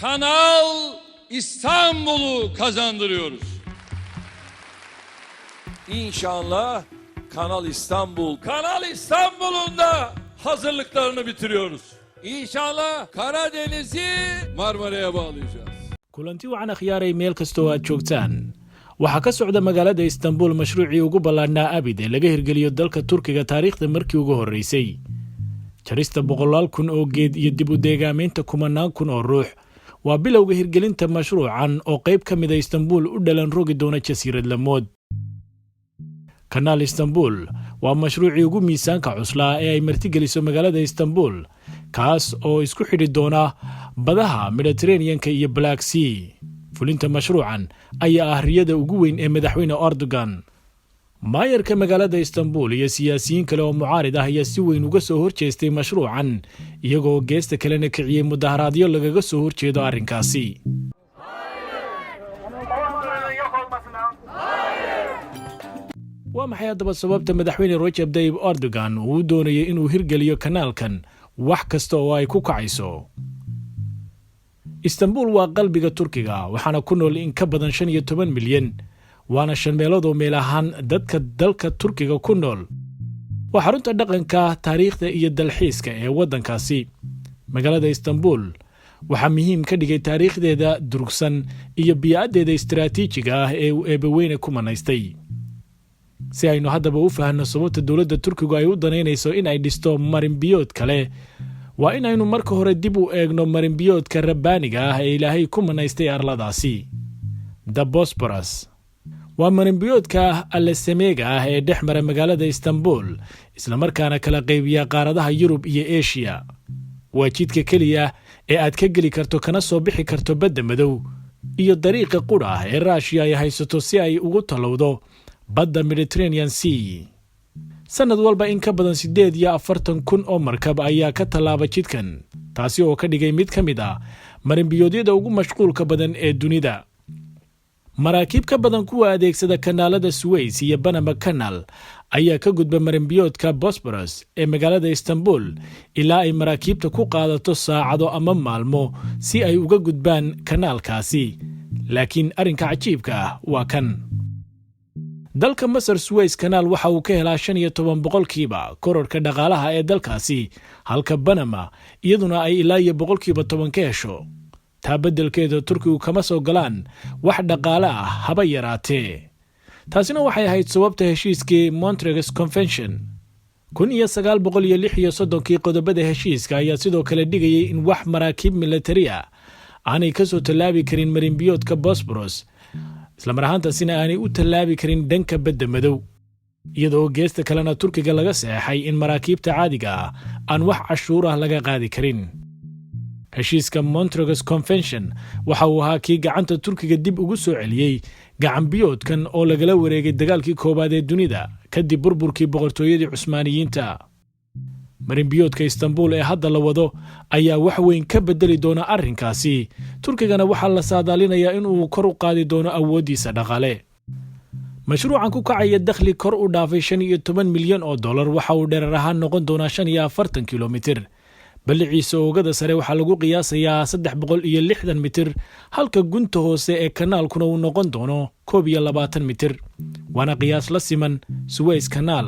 Kanal İstanbul'u kazandırıyoruz. İnşallah Kanal İstanbul'un da hazırlıklarını bitiriyoruz. İnşallah Karadeniz'i Marmara'ya bağlayacağız. kulanti wacan akhyaaray meel kastoo aad joogtaan waxaa ka socda magaalada istanbul mashruucii ugu ballaadhnaa abid ee laga hirgeliyo dalka turkiga taariikhda markii ugu horreysay jarista 100 kun oo geed iyo dib u deegaamaynta 10 kun oo ruux waa bilowga hirgelinta mashruucan oo qayb ka mid ah istanbul u dhalan rogi doona jasiirad lamood kanaal istanbul waa mashruucii ugu miisaanka cuslaa ee ay martigeliso magaalada istanbul kaas oo isku xidhi doona badaha Mediterranean-ka iyo Black Sea fulinta mashruucan ayaa ah riyada ugu weyn ee madaxweyne Erdogan maayarka magaalada istanbul iyo siyaasiyiin kale oo mucaarid ah ayaa si weyn uga soo horjeestay mashruucan iyagoo geesta kalena kiciyay mudaharaadyo lagaga soo horjeedo arrinkaasi waa maxay haddaba sababta madaxweyne Recep Tayyip Erdogan uu doonayay inuu hirgeliyo kanaalkan wax kasta oo ay ku kacayso istanbul waa qalbiga turkiga waxaana ku nool in ka badan 15 milyan waana 5 meelood oo meel ahaan dadka dalka turkiga ku nool waa xarunta dhaqanka taariikhda iyo dalxiiska ee waddankaasi magaalada istanbul waxaa muhiim ka dhigay taariikhdeeda durugsan iyo biyaadeeda istiraatiijiga ah ee uu eebaweyne ku manaystay si aynu haddaba u fahanno sababta dowladda turkigu ay u danaynayso in ay dhisto marinbiyood kale waa in aynu marka hore dib u eegno marinbiyoodka rabbaaniga ah ee ilaahay ku manaystay arladaasi the Bosporus waa marinbiyoodka allasameega ah ee dhex mara magaalada istanbul isla markaana kala qaybiya qaaradaha yurub iyo asia waa jidka keliya ee aad ka geli karto kana soo bixi karto badda madow iyo dariiqa qudha ee Russia ay haysato si ay ugu talowdo badda Mediterranean Sea sanad walba in ka badan 48 kun oo markab ayaa ka tallaaba jidkan taasi oo ka dhigay mid ka mid ah marinbiyoodyada ugu mashquulka badan ee dunida maraakiib ka badan kuwa adeegsada kanaalada Suez iyo Panama Canal ayaa ka gudba marinbiyoodka Bosporus ee magaalada Istanbul ilaa ay maraakiibta ku qaadato saacado ama maalmo si ay uga gudbaan kanaalkaasi laakiin arrinka cajiibka ah waa kan dalka Masar Suez Canal waxa uu ka helaa 15% kororka dhaqaalaha ee dalkaasi halka Panama iyaduna ay ilaa 10% ka hesho taa beddelkeeda Turkigu kama soo galaan wax dhaqaale ah haba yaraatee taasina waxay ahayd sababta heshiiskii Montreux Convention 1936 qodobada heshiiska ayaa sidoo kale dhigayay in wax maraakiib militari ah aanay ka soo tallaabi karin marinbiyoodka Bosporus isla mar ahaantaasina aanay u tallaabi karin dhanka badda madow iyadoo geesta kalena turkiga laga saxay in maraakiibta caadiga ah aan wax cashuur ah laga qaadi karin heshiiska Montreux Convention waxa uu ahaa kii gacanta turkiga dib ugu soo celiyay gacan biyoodkan oo lagala wareegay dagaalkii koobaad ee dunida kadib burburkii boqortooyadii Cusmaaniyiinta marinbiyoodka Istanbul ee hadda la wado ayaa wax weyn ka bedeli doona arrinkaasi turkigana waxa la saadaalinayaa in uu kor u qaadi doono awoodiisa dhaqaale mashruucan ku kacaya dakhli kor u dhaafay 15 milyan oo dollar waxa uu dherer ahaan noqon doonaa 45 kilomitir baliciisa oogada sare waxa lagu qiyaasayaa 360 mitir halka gunta hoose ee kanaalkuna uu noqon doono 21 mitir waana qiyaas la siman Suez Canal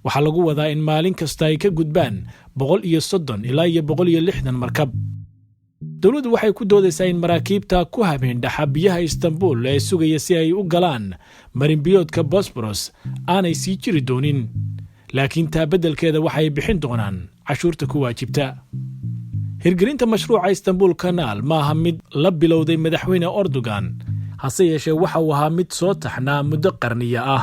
waxaa lagu wadaa in maalin kasta ay ka gudbaan 130 ilaa 160 markab dawladdu waxay ku doodaysaa in maraakiibta ku habeendhaxa biyaha Istanbul ee sugaya si ay u galaan marinbiyoodka Bosporus aanay sii jiri doonin laakiin taa beddelkeeda waxay bixin doonaan cashuurta ku waajibta hirgelinta mashruuca Istanbul Canal ma aha mid la bilowday madaxweyne Erdogan hase yeeshee waxa uu ahaa mid soo taxnaa muddo qarniya ah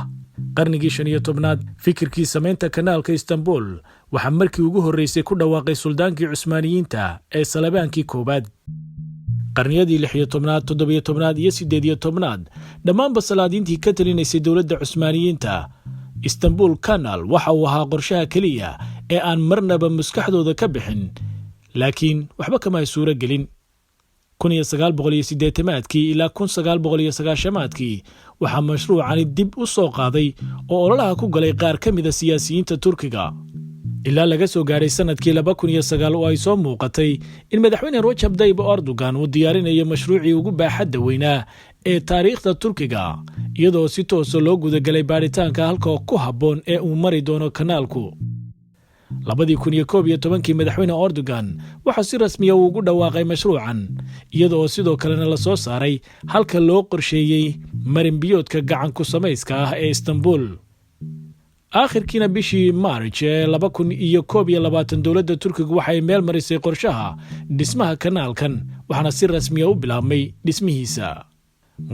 qarnigii 15aad fikirkii samaynta kanaalka Istanbul waxa markii ugu horeysay ku dhawaaqay suldaankii Cusmaaniyiinta ee Salabaankii koobaad qarniyadii 16aad 17aad iyo 18aad dhammaanba salaadiintii ka talinaysay dowladda Cusmaaniyiinta Istanbul Canal waxa uu ahaa qorshaha kaliya ee aan marnaba maskaxdooda ka bixin laakiin waxba kama suura gelin 1980 ilaa 1990 waxaa mashruucani dib u soo qaaday oo ololaha ku galay qaar ka mid ah siyaasiyiinta Turkiga ilaa laga soo gaadhay sanadkii 2009 oo ay soo muuqatay in madaxweyne Recep Tayyip Erdogan uu diyaarinayo mashruucii ugu baaxadda weynaa ee taariikhda Turkiga iyadoo si toos loo gudagalay baaritaanka halka ku habboon ee uu mari doono kanaalku 2011 madaxweyne Erdogan waxa si rasmi ah ugu dhawaaqay mashruucan iyadoo sidoo kalena la soo saaray halka loo qorsheeyay marinbiyoodka gacan ku samayska ah ee Istanbul aakhirkiina bishii March 2021 dowladda Turkiga waxay meel marisay qorshaha dhismaha kanaalkan waxaana si rasmi ah u bilaabmay dhismihiisa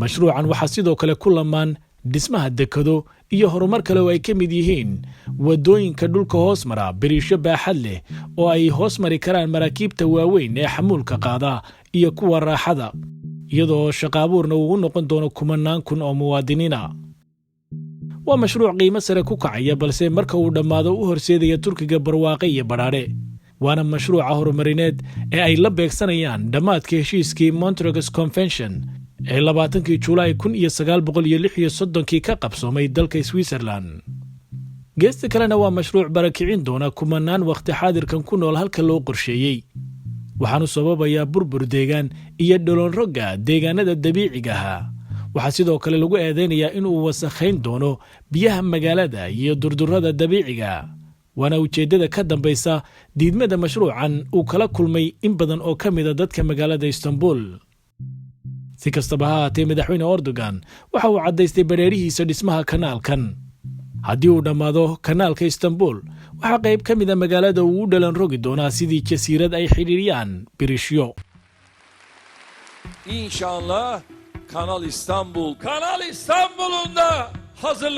mashruucan waxa sidoo kale ku lamaan dhismaha dekado iyo horumar kale oo ay ka mid yihiin wadooyinka dhulka hoos mara biriisho baaxad leh oo ay hoos mari karaan maraakiibta waaweyn ee xamuulka qaada iyo kuwa raaxada iyadoo shaqaabuurna uu noqon doono kumanaan kun oo muwaadiniina waa mashruuc qiimo sare ku kacaya balse marka uu dhammaado u horseedaya Turkiga barwaaqo iyo badhaadhe waana mashruuca horumarineed ee ay la beegsanayaan dhammaadka heshiiskii Montreux Convention ee 20 Juulaay 1936 ka qabsoomay dalka Switzerland geesta kalena waa mashruuc barakicin doona kumanaan waqti xaadirkan ku nool halka loo qorsheeyay waxaanu sababayaa burbur deegaan iyo dholonroga deegaanada dabiiciga ah waxaa sidoo kale lagu eedeynayaa inuu wasakhayn doono biyaha magaalada iyo durdurrada dabiiciga waana ujeedada ka dambaysa diidmada mashruucan uu kala kulmay in badan oo ka mid ah dadka magaalada Istanbul si kastaba ha ahaatee madaxweyne Erdogan waxa uu cadaystay bareerihiisa dhismaha kanaalkan haddii uu dhammaado kanaalka Istanbul waxa qayb ka mid ah magaalada uu u dhalan rogi doonaa sidii jasiirad ay xiriiriyaan birishyo İnşallah Kanal İstanbul'un da hazırlık